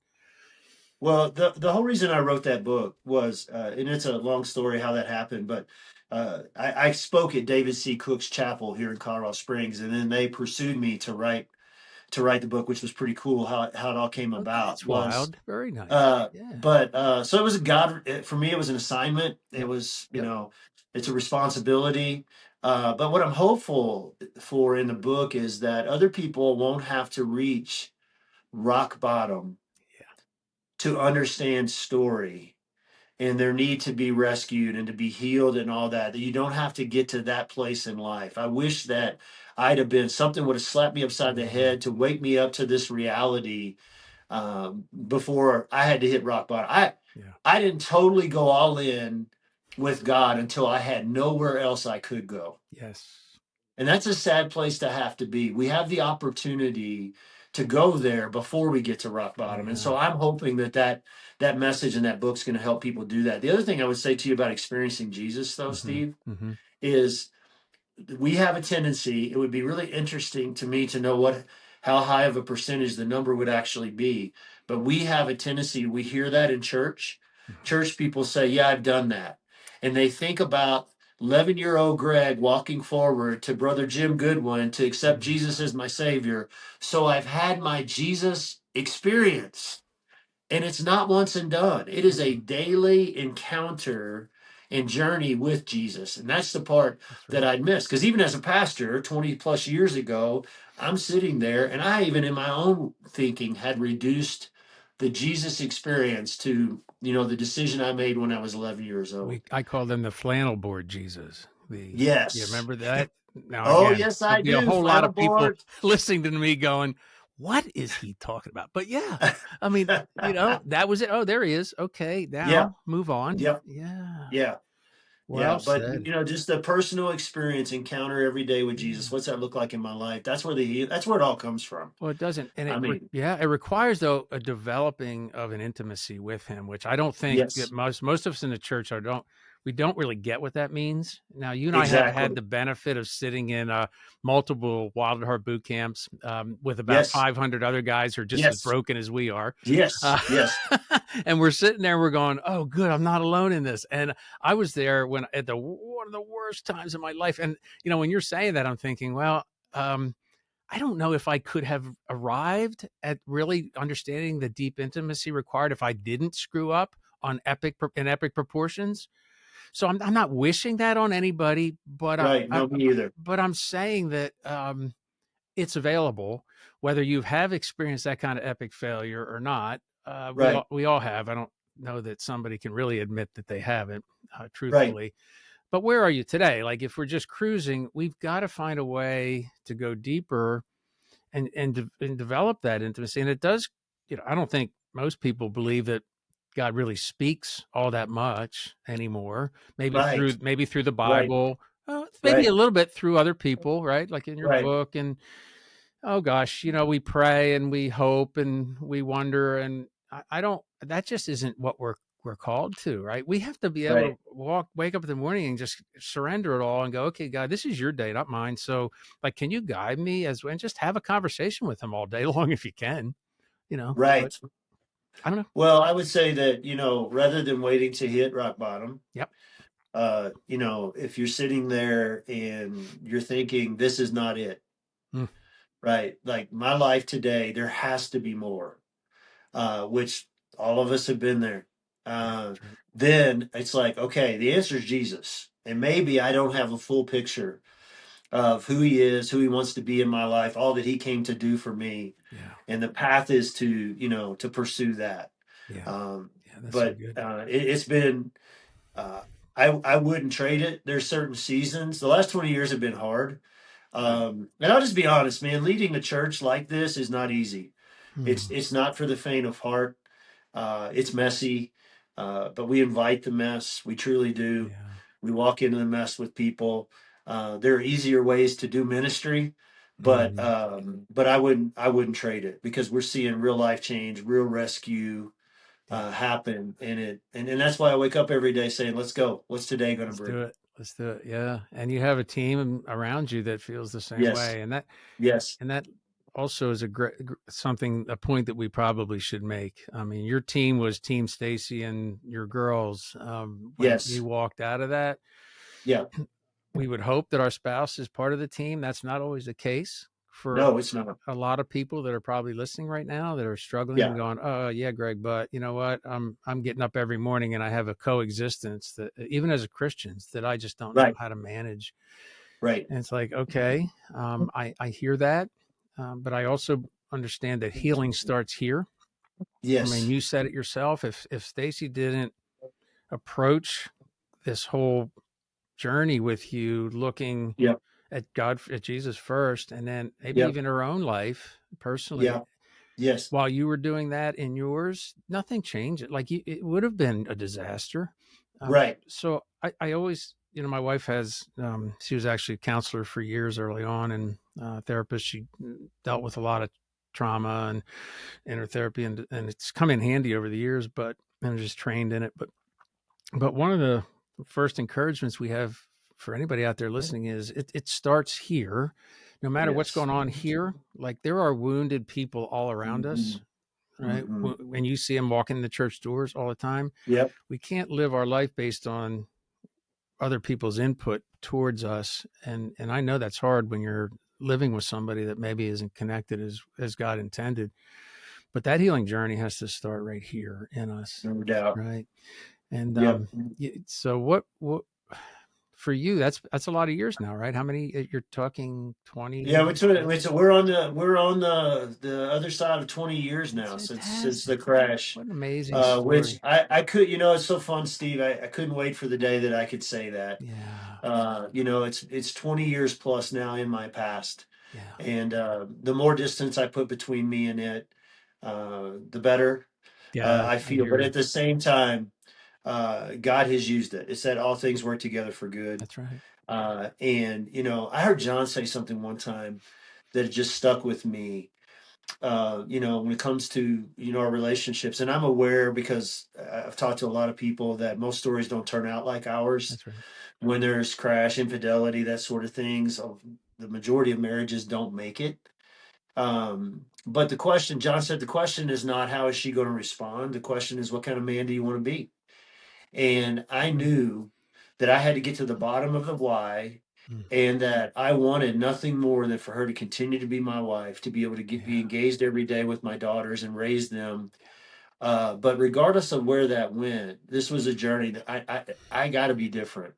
Well, the whole reason I wrote that book was, and it's a long story how that happened, but I spoke at David C. Cook's chapel here in Colorado Springs, and then they pursued me to write the book, which was pretty cool how it all came about. That's wild. Very nice. But so it was for me, it was an assignment. It was, it's a responsibility. But what I'm hopeful for in the book is that other people won't have to reach rock bottom to understand story and their need to be rescued and to be healed and all that you don't have to get to that place in life. I wish that something would have slapped me upside the head to wake me up to this reality before I had to hit rock bottom. I didn't totally go all in with God until I had nowhere else I could go. Yes. And that's a sad place to have to be. We have the opportunity to go there before we get to rock bottom. And so I'm hoping that message in that book's going to help people do that. The other thing I would say to you about experiencing Jesus, though, Steve, is we have a tendency, it would be really interesting to me to know how high of a percentage the number would actually be. But we have a tendency, we hear that in church. Church people say, yeah, I've done that. And they think about 11-year-old Greg walking forward to Brother Jim Goodwin to accept Jesus as my Savior. So I've had my Jesus experience. And it's not once and done. It is a daily encounter and journey with Jesus. And that's the part that I'd miss. Because even as a pastor 20 plus years ago, I'm sitting there and I even in my own thinking had reduced the Jesus experience to, the decision I made when I was 11 years old. I call them the flannel board Jesus. Yes. You remember that? Now, again, yes, I do. A whole lot of people listening to me going, what is he talking about? But yeah, I mean, that was it. Oh, there he is. Okay, now move on. Yep. Yeah. Well, but just the personal experience, encounter every day with Jesus. What's that look like in my life? That's where it all comes from. Well, it doesn't, and it requires though a developing of an intimacy with Him, which I don't think that most of us in the church we don't really get what that means. Now, you and I have had the benefit of sitting in multiple Wild at Heart boot camps with about 500 other guys who are just as broken as we are. Yes. And we're sitting there, we're going, oh, good, I'm not alone in this. And I was there one of the worst times in my life. And, when you're saying that, I'm thinking, well, I don't know if I could have arrived at really understanding the deep intimacy required if I didn't screw up in epic proportions. So I'm not wishing that on anybody, but me either. But I'm saying that it's available, whether you have experienced that kind of epic failure or not. We all have. I don't know that somebody can really admit that they haven't, truthfully. Right. But where are you today? Like if we're just cruising, we've got to find a way to go deeper and develop that intimacy. And it does. I don't think most people believe that God really speaks all that much anymore. Maybe through the Bible, maybe a little bit through other people, right? Like in your book. And oh gosh, we pray and we hope and we wonder. And I don't. That just isn't what we're called to, right? We have to be able to wake up in the morning and just surrender it all and go, okay, God, this is your day, not mine. So, like, can you guide me and just have a conversation with Him all day long if you can, Right. But, I don't know. Well, I would say that, rather than waiting to hit rock bottom, if you're sitting there and you're thinking, this is not it, right? Like my life today, there has to be more, which all of us have been there. That's right. Then it's like, okay, the answer is Jesus. And maybe I don't have a full picture of who he is, who he wants to be in my life, all that he came to do for me. Yeah. And the path is to, to pursue that. Yeah. Um, Yeah. That's so but good. it's been, uh, I wouldn't trade it. There's certain seasons. The last 20 years have been hard. And I'll just be honest, man, leading a church like this is not easy. Hmm. It's not for the faint of heart. It's messy, but we invite the mess. We truly do. Yeah. We walk into the mess with people. There are easier ways to do ministry, Hmm. but I wouldn't trade it because we're seeing real life change, real rescue Yeah. happen in it, and that's why I wake up every day saying, "Let's go. What's today going to Let's do bring?" it. Let's do it. Yeah. And you have a team around you that feels the same Yes, way. yes, And that also is a great a point that we probably should make. I mean, your team was Team Stacy and your girls. When you yes, walked out of that, yeah. we would hope that our spouse is part of the team. That's not always the case for No, it's not. a lot of people that are probably listening right now that are struggling and Yeah, going, "Oh, yeah, Greg, but you know what? I'm getting up every morning and I have a coexistence that even as a Christians that I just don't know right, how to manage." right. And it's like, okay, I hear that, but I also understand that healing starts here. I mean, Yes, you said it yourself. If Stacy didn't approach this whole journey with you, looking yep, at God, at Jesus first, and then maybe yep, even her own life personally, yeah, yes, while you were doing that in yours, nothing changed. Like it would have been a disaster. right. So I always, my wife has, she was actually a counselor for years early on and therapist. She dealt with a lot of trauma and inner therapy, and it's come in handy over the years, but I'm just trained in it. But one of the first encouragements we have for anybody out there listening is it starts here. No matter what's Yes. going on here, like there are wounded people all around Hmm. us, right? Hmm. When you see them walking the church doors all the time, Yep. we can't live our life based on other people's input towards us. And I know that's hard when you're living with somebody that maybe isn't connected as God intended. But that healing journey has to start right here in us, No doubt. right? And Yep. so what for you? That's a lot of years now, right? How many? You're talking Yeah, 20? we're on the other side of 20 years That's now since the fantastic. crash. What an amazing Which story. I could, it's so fun, Steve. I couldn't wait for the day that I could say that. Yeah, It's 20 years plus now in my past, yeah, and the more distance I put between me and it, the better yeah. I I feel. hear But you. at the same time, God has used it. It said all things work together for good. That's right. And I heard John say something one time that just stuck with me. When it comes to our relationships, and I'm aware because I've talked to a lot of people that most stories don't turn out like ours. That's right. When there's crash, infidelity, that sort of things, the majority of marriages don't make it. But John said, the question is not how is she going to respond. The question is, what kind of man do you want to be? And I knew that I had to get to the bottom of the why, Mm, and that I wanted nothing more than for her to continue to be my wife, to be able to be yeah, engaged every day with my daughters and raise them. But regardless of where that went, this was a journey that I got to be different.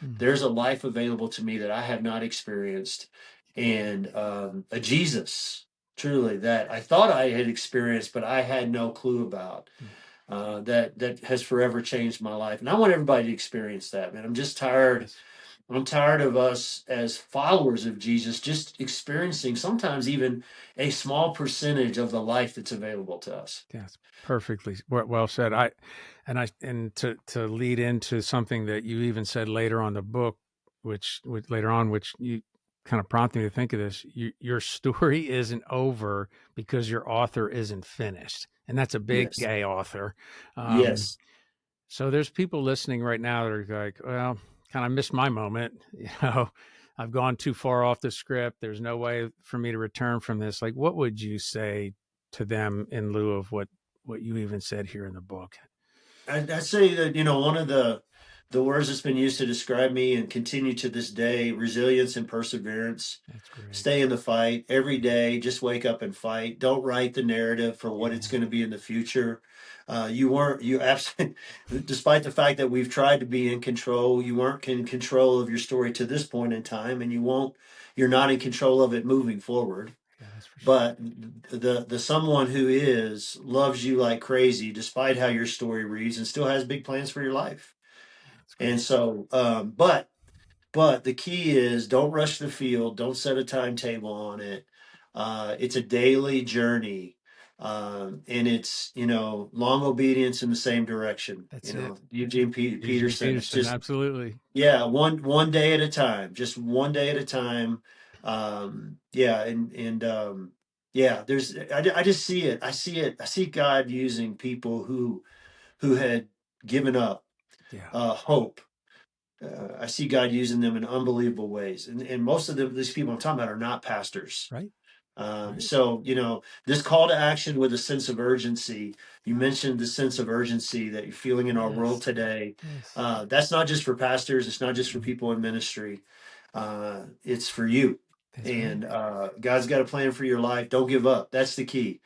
mm, There's a life available to me that I have not experienced, and a Jesus truly that I thought I had experienced, but I had no clue about. mm. That has forever changed my life, and I want everybody to experience that. Man, I'm just tired. Yes. I'm tired of us as followers of Jesus just experiencing sometimes even a small percentage of the life that's available to us. Yes, perfectly well said. And to lead into something that you even said later on the book, which later on, which you kind of prompted me to think of this. Your story isn't over because your author isn't finished, and that's a big Yes. gay author. Um, Yes. so there's people listening right now that are like, well, kind of missed my moment. I've gone too far off the script. There's no way for me to return from this. Like, what would you say to them in lieu of what you even said here in the book? I say that one of the words that's been used to describe me and continue to this day: resilience and perseverance. That's great. Stay in the fight every day. Just wake up and fight. Don't write the narrative for what it's Yeah. going to be in the future. You absolutely, despite the fact that we've tried to be in control, you weren't in control of your story to this point in time, and you're not in control of it moving forward. Yeah, that's for sure. But the someone who is loves you like crazy, despite how your story reads, and still has big plans for your life. Yeah, that's great. And so, but the key is, don't rush the field. Don't set a timetable on it. It's a daily journey. And it's, long obedience in the same direction. That's it. Eugene Eugene Peterson. It's Peterson, just, absolutely. yeah, one day at a time, just one day at a time. Yeah. Yeah, I just see it. I see it. I see God using people who had given up, Yeah. hope. I see God using them in unbelievable ways, and most of these people I'm talking about are not pastors. Right. Right. So this call to action with a sense of urgency. You mentioned the sense of urgency that you're feeling in our world Yes. today. Yes. That's not just for pastors. It's not just for Mhm. people in ministry. It's for you. That's right. And God's got a plan for your life. Don't give up. That's the key.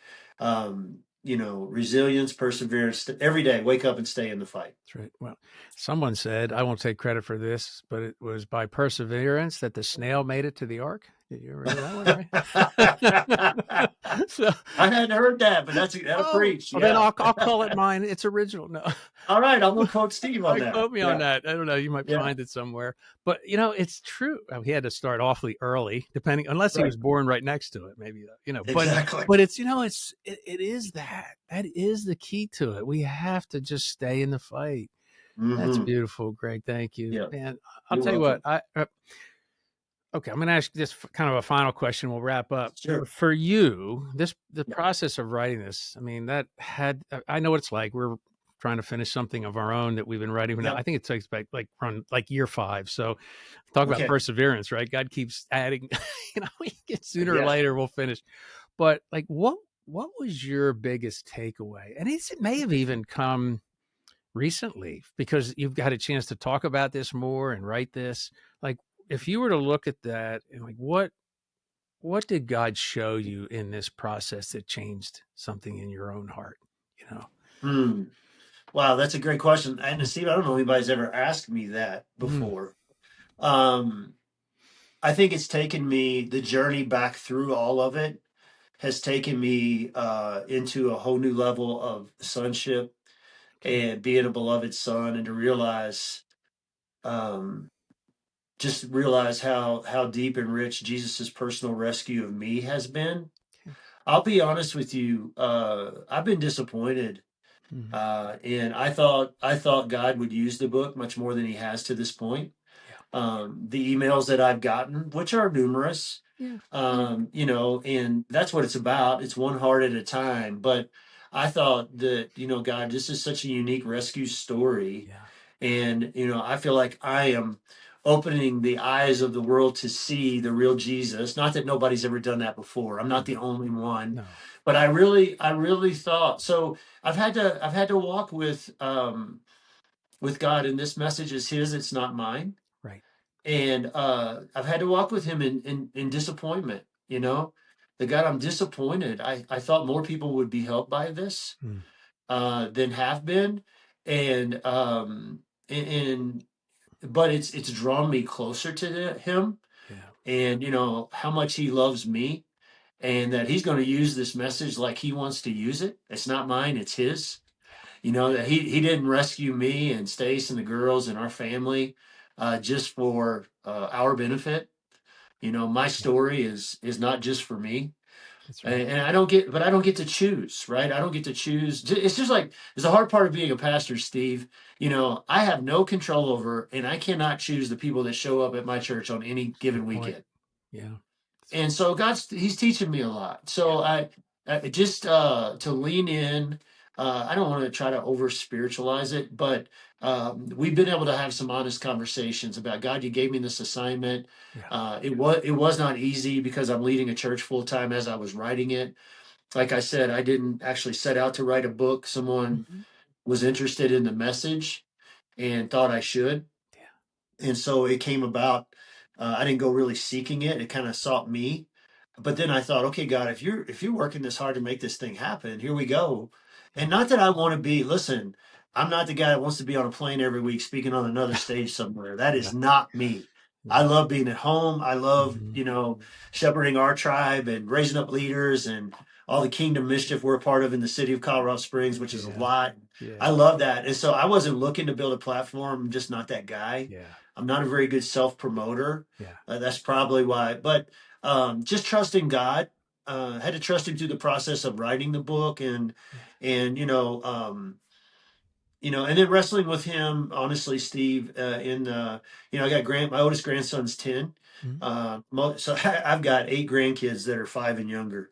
Resilience, perseverance. Every day, wake up and stay in the fight. That's right. Well, someone said, I won't take credit for this, but it was by perseverance that the snail made it to the ark. Did you ever hear that one, right? So, I hadn't heard that, but that'll preach. well, then Yeah. I'll call it mine. It's original. No. All right, I'm gonna quote Steve on that. Quote me on that. I don't know. You might Yeah. find it somewhere, but it's true. He had to start awfully early, unless he Right. was born right next to it, maybe. Exactly. But it's it is that is the key to it. We have to just stay in the fight. That's Mm-hmm. beautiful, Greg. Thank you, Yeah. man. I'll You're tell you what. welcome. Okay, I'm going to ask this kind of a final question. We'll wrap up. Sure. For you, the Yeah. process of writing this, I mean, I know what it's like. We're trying to finish something of our own that we've been writing. Now, Yeah. I think it takes back from year 5. So talk about Okay. perseverance, right? God keeps adding, sooner or Yeah. later we'll finish. But what was your biggest takeaway? And it may have even come recently because you've got a chance to talk about this more and write this. Like, if you were to look at that and what did God show you in this process that changed something in your own heart? Wow, that's a great question. And Steve, I don't know if anybody's ever asked me that before. I think it's taken me, the journey back through all of it has taken me into a whole new level of sonship and being a beloved son, and to realize just realize how deep and rich Jesus's personal rescue of me has been. I'll be honest with you. I've been disappointed. And I thought God would use the book much more than he has to this point. The emails that I've gotten, which are numerous, and that's what it's about. It's one heart at a time. But I thought that, God, this is such a unique rescue story. And, I feel like I am opening the eyes of the world to see the real Jesus. Not that nobody's ever done that before. I'm not the only one. No. But I really thought so. I've had to walk with God, and this message is his, it's not mine. Right. And I've had to walk with him in disappointment, the God, I'm disappointed. I thought more people would be helped by this than have been. And but it's drawn me closer to him. And how much he loves me, and that he's going to use this message like he wants to use it. It's not mine, it's his. That he didn't rescue me and Stace and the girls and our family just for our benefit. My story is not just for me. That's right. And I don't get to choose, right? I don't get to choose. It's just like, it's the hard part of being a pastor, Steve. I have no control over, and I cannot choose the people that show up at my church on any given weekend. Yeah. And so he's teaching me a lot. So I just to lean in. I don't want to try to over spiritualize it, but we've been able to have some honest conversations about, God, you gave me this assignment. It was not easy because I'm leading a church full time as I was writing it. Like I said, I didn't actually set out to write a book. Someone was interested in the message, and thought I should. Yeah. And so it came about. I didn't go really seeking it. It kind of sought me. But then I thought, okay, God, if you're working this hard to make this thing happen, here we go. And not that I want to be, listen, I'm not the guy that wants to be on a plane every week speaking on another stage somewhere. That Yeah. is not me. I love being at home. I love, Mm-hmm. shepherding our tribe and raising up leaders and all the kingdom mischief we're a part of in the city of Colorado Springs, which is a Yeah. lot. Yeah. I love that. And so I wasn't looking to build a platform. I'm just not that guy. Yeah. I'm not a very good self promoter. Yeah. That's probably why. But just trusting God. Had to trust him through the process of writing the book and and then wrestling with him, honestly, Steve, I got my oldest grandson's 10. So I've got 8 grandkids that are 5 and younger.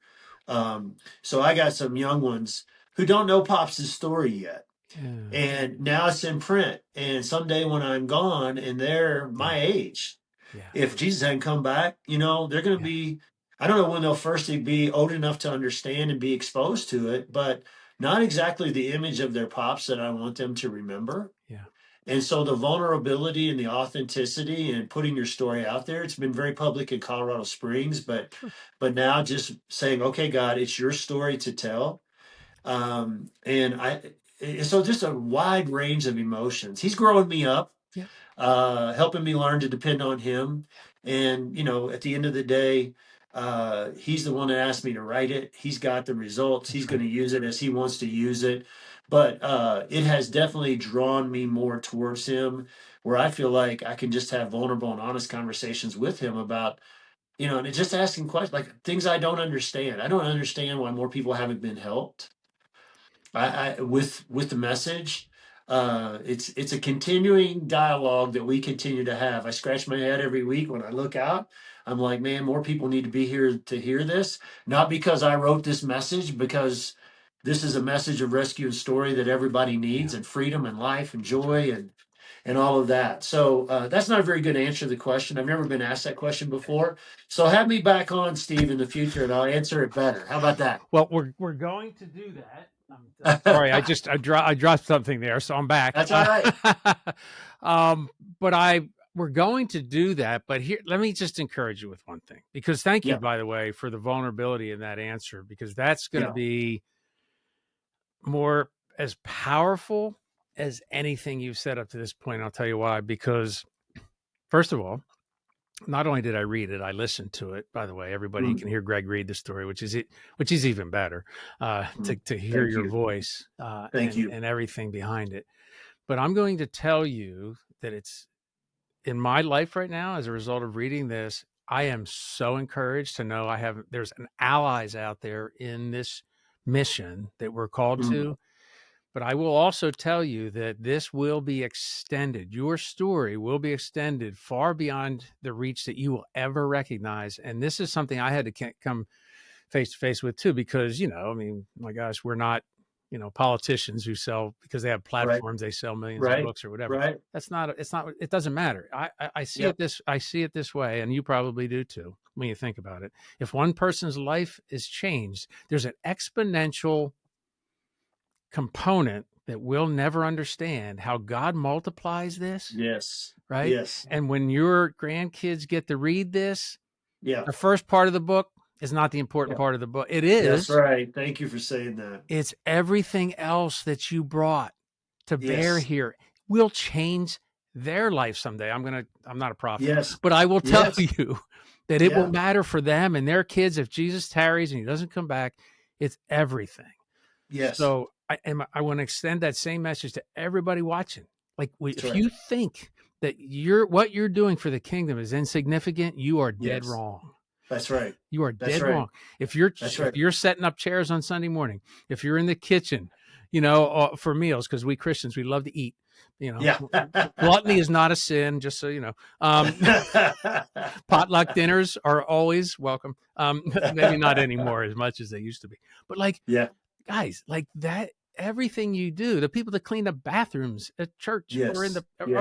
So I got some young ones who don't know Pops' story yet. Yeah. And now it's in print. And someday when I'm gone and they're my age, Yeah. if Jesus hadn't come back, they're going to be, I don't know when they'll first be old enough to understand and be exposed to it, but not exactly the image of their pops that I want them to remember. Yeah. And so the vulnerability and the authenticity and putting your story out there, it's been very public in Colorado Springs, but now just saying, okay, God, it's your story to tell. So just a wide range of emotions. He's growing me up, helping me learn to depend on him. And, at the end of the day, he's the one that asked me to write it. He's got the results. He's going to use it as he wants to use it. But it has definitely drawn me more towards him, where I feel like I can just have vulnerable and honest conversations with him about, and just asking questions, like things I don't understand. I don't understand why more people haven't been helped. With the message. It's a continuing dialogue that we continue to have. I scratch my head every week when I look out. I'm like, man, more people need to be here to hear this. Not because I wrote this message, because this is a message of rescue and story that everybody needs, and freedom and life and joy and all of that. So that's not a very good answer to the question. I've never been asked that question before. So have me back on, Steve, in the future, and I'll answer it better. How about that? Well, we're going to do that. I'm sorry, I dropped something there, so I'm back. That's all right. But we're going to do that. But here, let me just encourage you with one thing, because thank you, by the way, for the vulnerability in that answer, because that's going to be more as powerful as anything you've said up to this point. I'll tell you why. Because first of all, not only did I read it, I listened to it. By the way, everybody can hear Greg read the story, which is even better to hear your voice and everything behind it. But I'm going to tell you that it's in my life right now, as a result of reading this, I am so encouraged to know there's an allies out there in this mission that we're called to. But I will also tell you that this will be extended. Your story will be extended far beyond the reach that you will ever recognize. And this is something I had to come face to face with too, because, my gosh, we're not, politicians who sell, because they have platforms, they sell millions of books or whatever. Right. It doesn't matter. I see it this way. And you probably do too, when you think about it. If one person's life is changed, there's an exponential component that we'll never understand, how God multiplies this. Yes. Right. Yes. And when your grandkids get to read this, the first part of the book is not the important part of the book. It is. That's right. Thank you for saying that. It's everything else that you brought to bear here will change their life someday. I'm not a prophet, but I will tell you that it will matter for them and their kids if Jesus tarries and he doesn't come back. It's everything. Yes. So I want to extend that same message to everybody watching. Like, if you think that what you're doing for the kingdom is insignificant, you are dead wrong. That's right. You are dead wrong. If you're setting up chairs on Sunday morning, if you're in the kitchen, for meals, because we Christians, we love to eat. Gluttony is not a sin, just so you know. Potluck dinners are always welcome. Maybe not anymore as much as they used to be, but guys, like that. Everything you do, the people that clean the bathrooms at church or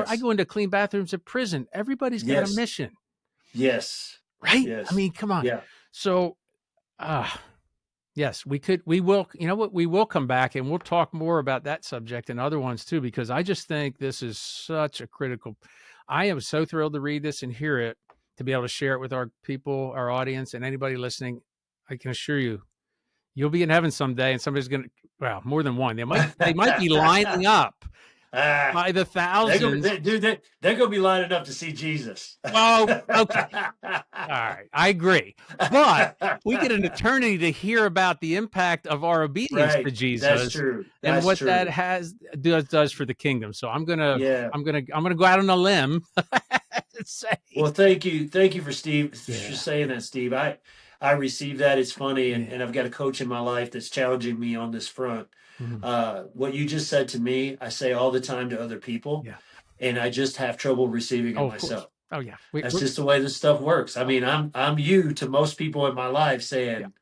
I go into clean bathrooms at prison. Everybody's got a mission. Yes. Right. Yes. I mean, come on. Yeah. So, Yes, we will, you know what, we will come back and we'll talk more about that subject and other ones too, because I just think this is such a critical, I am so thrilled to read this and hear it, to be able to share it with our people, our audience, and anybody listening. I can assure you, you'll be in heaven someday, and somebody's going to, well, more than one. They might be lining up by the thousands. They're going to be lining up to see Jesus. Well, okay. All right. I agree. But we get an eternity to hear about the impact of our obedience to Jesus. That's true. And what that does for the kingdom. So I'm going to go out on a limb and say. Well, thank you. Thank you for saying that, Steve. I received that. It's funny. And I've got a coach in my life that's challenging me on this front. Mm-hmm. What you just said to me, I say all the time to other people, and I just have trouble receiving it myself. Oh yeah, that's just the way this stuff works. I mean, I'm you to most people in my life saying,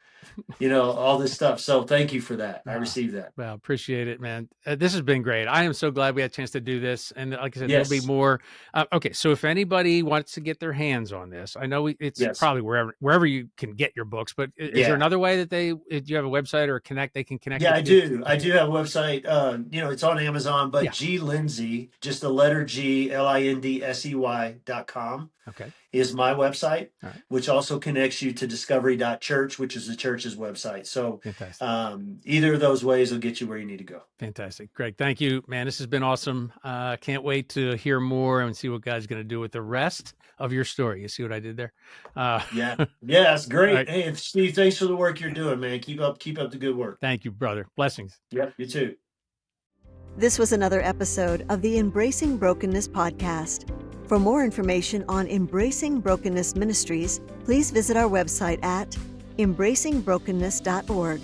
all this stuff. So thank you for that. I received that. Well, appreciate it, man. This has been great. I am so glad we had a chance to do this. And like I said, there'll be more. Okay. So if anybody wants to get their hands on this, I know it's probably wherever you can get your books, but is there another way that do you have a website or they can connect? Yeah, I do. I do have a website. It's on Amazon, but G Lindsey, just the letter G, LINDSEY.com. Okay. Is my website, which also connects you to discovery.church, which is the church's website. So either of those ways will get you where you need to go. Fantastic. Greg, thank you, man. This has been awesome. Can't wait to hear more and see what God's going to do with the rest of your story. You see what I did there? It's great. Right. Hey, Steve, thanks for the work you're doing, man. Keep up the good work. Thank you, brother. Blessings. Yep, you too. This was another episode of the Embracing Brokenness podcast. For more information on Embracing Brokenness Ministries, please visit our website at embracingbrokenness.org.